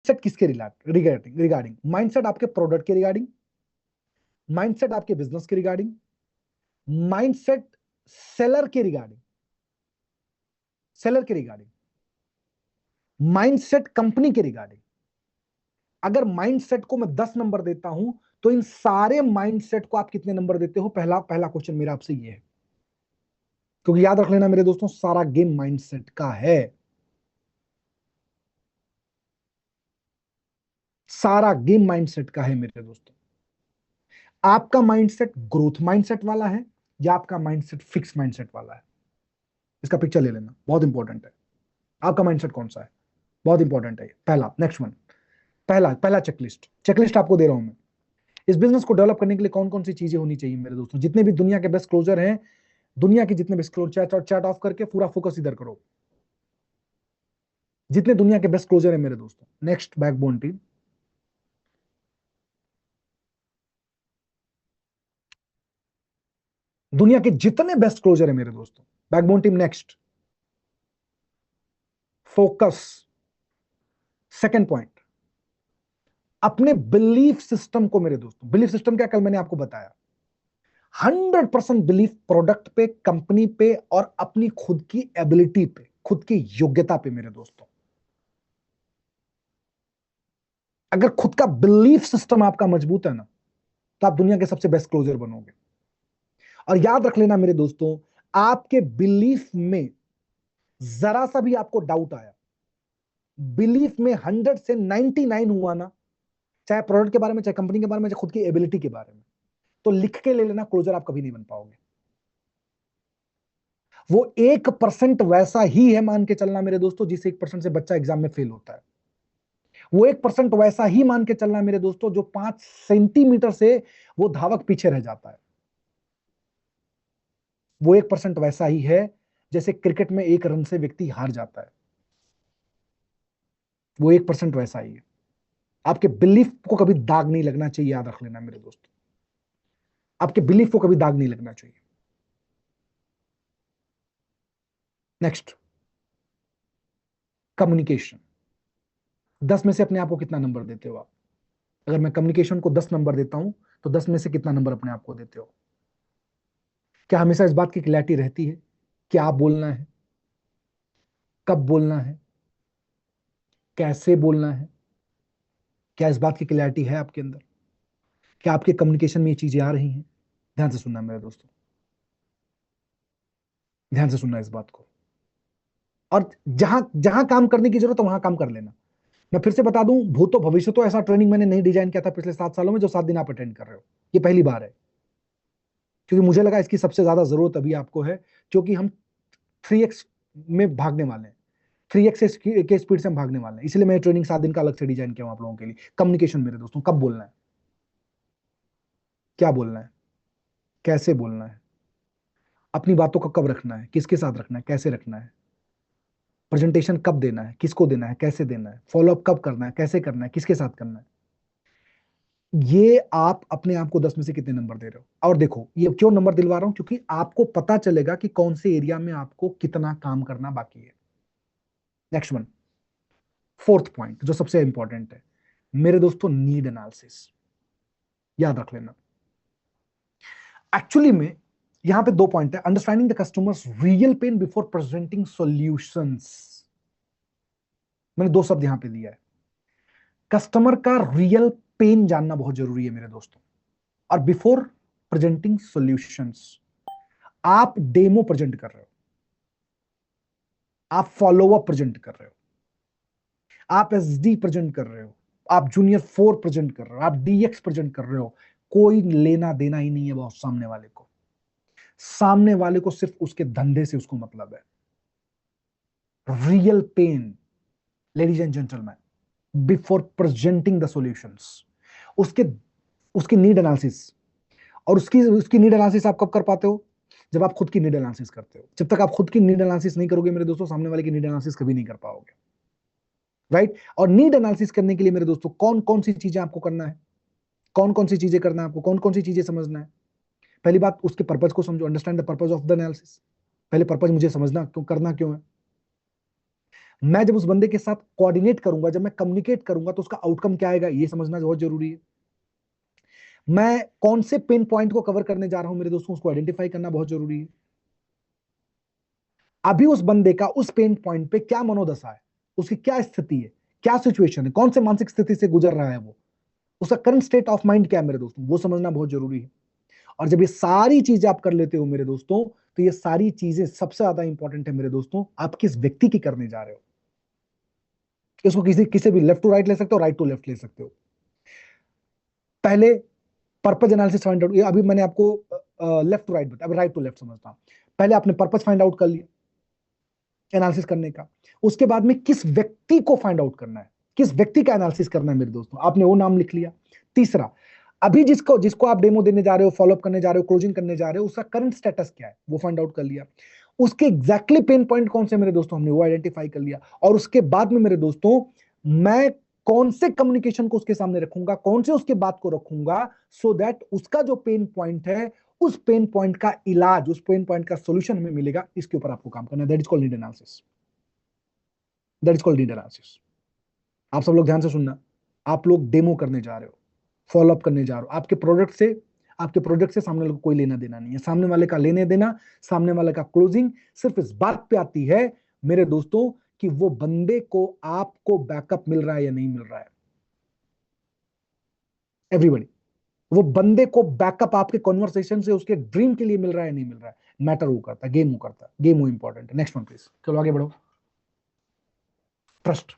Set किसके regarding regarding mindset आपके product के रिगार्डिंग, माइंडसेट आपके बिजनेस के रिगार्डिंग, माइंडसेट सेलर के रिगार्डिंग, सेलर के रिगार्डिंग, माइंडसेट कंपनी के रिगार्डिंग। अगर माइंडसेट को मैं 10 नंबर देता हूं तो इन सारे माइंडसेट को आप कितने नंबर देते हो? पहला पहला क्वेश्चन मेरा आपसे ये है, क्योंकि याद रख लेना मेरे दोस्तों, सारा गेम माइंडसेट का है। सारा गेम माइंडसेट का है मेरे दोस्तों। आपका माइंडसेट ग्रोथ माइंडसेट वाला है या आपका माइंडसेट फिक्स माइंडसेट वाला है? इसका पिक्चर ले लेना, बहुत इंपॉर्टेंट है। आपका माइंडसेट कौन सा है? बहुत इंपॉर्टेंट है। पहला, नेक्स्ट वन, पहला पहला चेकलिस्ट, चेकलिस्ट आपको दे रहा हूं मैं। इस बिजनेस को डेवलप करने के लिए कौन कौन सी चीजें होनी चाहिए मेरे दोस्तों? जितने भी दुनिया के बेस्ट क्लोजर हैं, दुनिया के जितने बेस्ट क्लोजर, चैट ऑफ करके पूरा फोकस इधर करो। जितने दुनिया के बेस्ट क्लोजर हैं मेरे दोस्तों, नेक्स्ट बैकबोन टीम, दुनिया के जितने बेस्ट क्लोजर है मेरे दोस्तों, backbone team next, focus. Second point, अपने बिलीफ सिस्टम को मेरे दोस्तों, बिलीफ सिस्टम क्या, कल मैंने आपको बताया, 100% बिलीफ प्रोडक्ट पे, कंपनी पे और अपनी खुद की एबिलिटी पे, खुद की योग्यता पे मेरे दोस्तों। अगर खुद का बिलीफ सिस्टम आपका मजबूत है ना, तो आप दुनिया के सबसे बेस्ट क्लोजर बनोगे। और याद रख लेना मेरे दोस्तों, आपके बिलीफ में जरा सा भी आपको डाउट आया, बिलीफ में 100 से 99 हुआ ना, चाहे प्रोडक्ट के बारे में, चाहे कंपनी के बारे में, चाहे खुद की एबिलिटी के बारे में, तो लिख के ले लेना, क्लोजर आप कभी नहीं बन पाओगे। वो 1% वैसा ही है, मान के चलना मेरे दोस्तों, जिस 1% से बच्चा एग्जाम में फेल होता है। वो 1% वैसा ही मान के चलना मेरे दोस्तों, जो 5 सेंटीमीटर से वो धावक पीछे रह जाता है। वो 1% वैसा ही है जैसे क्रिकेट में 1 रन से व्यक्ति हार जाता है। वो 1% वैसा ही है। आपके बिलीफ को कभी दाग नहीं लगना चाहिए, याद रख लेना मेरे दोस्तों, आपके बिलीफ को कभी दाग नहीं लगना चाहिए। Next, communication. 10 में से अपने आप को कितना नंबर देते हो आप? अगर मैं कम्युनिकेशन को 10 नंबर देता हूं तो 10 में से कितना नंबर अपने आप को देते हो? क्या हमेशा इस बात की क्लैरिटी रहती है क्या बोलना है, कब बोलना है, कैसे बोलना है? क्या इस बात की क्लैरिटी है आपके अंदर? क्या आपके कम्युनिकेशन में ये चीजें आ रही हैं? ध्यान से सुनना मेरे दोस्तों, ध्यान से सुनना इस बात को। और जहां जहां काम करने की जरूरत है वहां काम कर लेना। मैं फिर से बता दूं, भूतो भविष्य तो ऐसा ट्रेनिंग मैंने नहीं डिजाइन किया था पिछले 7 सालों में जो 7 दिन आप अटेंड कर रहे हो। ये पहली बार है, क्योंकि मुझे लगा इसकी सबसे ज्यादा जरूरत अभी आपको है, क्योंकि हम 3x में भागने वाले हैं, 3x के स्पीड से हम भागने वाले हैं। इसलिए मैं ट्रेनिंग 7 दिन का अलग से डिजाइन किया हूं आप लोगों के लिए। कम्युनिकेशन मेरे दोस्तों, कब बोलना है, क्या बोलना है, कैसे बोलना है, अपनी बातों को कब रखना है, किसके साथ रखना है, कैसे रखना है, प्रेजेंटेशन कब देना है, किसको देना है, कैसे देना है, फॉलोअप कब करना है, कैसे करना है, किसके साथ करना है। ये आप अपने आप को 10 में से कितने नंबर दे रहे हो? और देखो, ये क्यों नंबर दिलवा रहा हूं, क्योंकि आपको पता चलेगा कि कौन से एरिया में आपको कितना काम करना बाकी है। नेक्स्ट वन, फोर्थ पॉइंट जो सबसे इंपॉर्टेंट है मेरे दोस्तों, नीड एनालिसिस। याद रख लेना, एक्चुअली में यहां पे 2 पॉइंट है। Understanding the customers real pain before presenting solutions. मैंने 2 शब्द यहां पे दिया है। कस्टमर का रियल पेन जानना बहुत जरूरी है मेरे दोस्तों, और बिफोर प्रेजेंटिंग सॉल्यूशंस। आप डेमो प्रेजेंट कर रहे हो, आप फॉलोअप प्रेजेंट कर रहे हो, आप एसडी प्रेजेंट कर रहे हो, आप जूनियर 4 प्रेजेंट कर रहे हो, आप डीएक्स प्रेजेंट कर रहे हो, कोई लेना देना ही नहीं है बहुत सामने वाले को। सामने वाले को सिर्फ उसके धंधे से उसको मतलब है। Real pain, ladies and gentleman, before presenting the solutions, उसके उसकी नीड एनालिसिस। और उसकी उसकी नीड एनालिसिस आप कब कर पाते हो? जब आप खुद की नीड एनालिसिस करते हो। जब तक आप खुद की नीड एनालिसिस नहीं करोगे मेरे दोस्तों, सामने वाले की नीड एनालिसिस कभी नहीं कर पाओगे। राइट? और नीड एनालिसिस करने के लिए मेरे दोस्तों कौन कौन सी चीजें आपको करना है, कौन कौन सी चीजें करना है आपको, कौन कौन सी चीजें समझना है? पहली बात, उसके पर्पज को समझो, understand the purpose of the analysis. पहले पर्पज मुझे समझना, क्यों करना, क्यों है। मैं जब उस बंदे के साथ कोऑर्डिनेट करूंगा, जब मैं कम्युनिकेट करूंगा, तो उसका आउटकम क्या आएगा, ये समझना बहुत जरूरी है। मैं कौन से पेन पॉइंट को कवर करने जा रहा हूं मेरे दोस्तों, उसको आइडेंटिफाई करना बहुत जरूरी है। अभी उस बंदे का उस पेन पॉइंट पे क्या मनोदशा है, उसकी क्या स्थिति है, क्या सिचुएशन है, कौन से मानसिक स्थिति से गुजर रहा है वो, उसका करंट स्टेट ऑफ माइंड क्या है मेरे दोस्तों, वो समझना बहुत जरूरी है। और जब ये सारी चीजें आप कर लेते हो मेरे दोस्तों, तो ये सारी चीजें सबसे ज्यादा इंपॉर्टेंट है मेरे दोस्तों, आप किस व्यक्ति की करने जा रहे हो। इसको किसी भी लेफ्ट टू राइट ले सकते हो, राइट टू लेफ्ट ले सकते हो। पहले पर्पज एनालिसिस फाइंड आउट, अभी मैंने आपको लेफ्ट टू राइट बताया, अभी राइट टू लेफ्ट समझता हूं। पहले आपने पर्पज फाइंड आउट कर लिया एनालिसिस करने का, उसके बाद में किस व्यक्ति को फाइंड आउट करना है, किस व्यक्ति का एनालिसिस करना है मेरे दोस्तों, आपने वो नाम लिख लिया। तीसरा, अभी जिसको जिसको आप डेमो देने जा रहे हो, फॉलोअप करने जा रहे हो, क्लोजिंग करने जा रहे हो, उसका करंट स्टेटस क्या है, वो फाइंड आउट कर लिया। उसके एग्जैक्टली पेन पॉइंट कौन से मेरे दोस्तों, हमने वो आइडेंटिफाई कर लिया। और उसके बाद में मेरे दोस्तों, मैं कौन से कम्युनिकेशन को उसके सामने रखूंगा, कौन से उसके बात को रखूंगा, सो दैट उसका जो पेन पॉइंट है, उस पेन पॉइंट का इलाज, उस पेन पॉइंट का सोल्यूशन हमें मिलेगा। इसके ऊपर आपको काम करना है। That is called need analysis. That is called need analysis. आप सब लोग ध्यान से सुनना। आप लोग डेमो करने जा रहे हो, फॉलोअप करने जा रहे हो, आपके प्रोडक्ट से सामने वाले को कोई लेना देना नहीं है। सामने वाले का लेने देना, सामने वाले का क्लोजिंग सिर्फ इस बात पे आती है मेरे दोस्तों, कि वो बंदे को आपको बैकअप मिल रहा है या नहीं मिल रहा है। एवरीबॉडी, वो बंदे को बैकअप आपके कॉन्वर्सेशन से, उसके ड्रीम के लिए मिल रहा है या नहीं मिल रहा है। मैटर वो करता है, गेम वो करता है, गेम वो इंपॉर्टेंट है। नेक्स्ट वन प्लीज, चलो आगे बढ़ो। ट्रस्ट।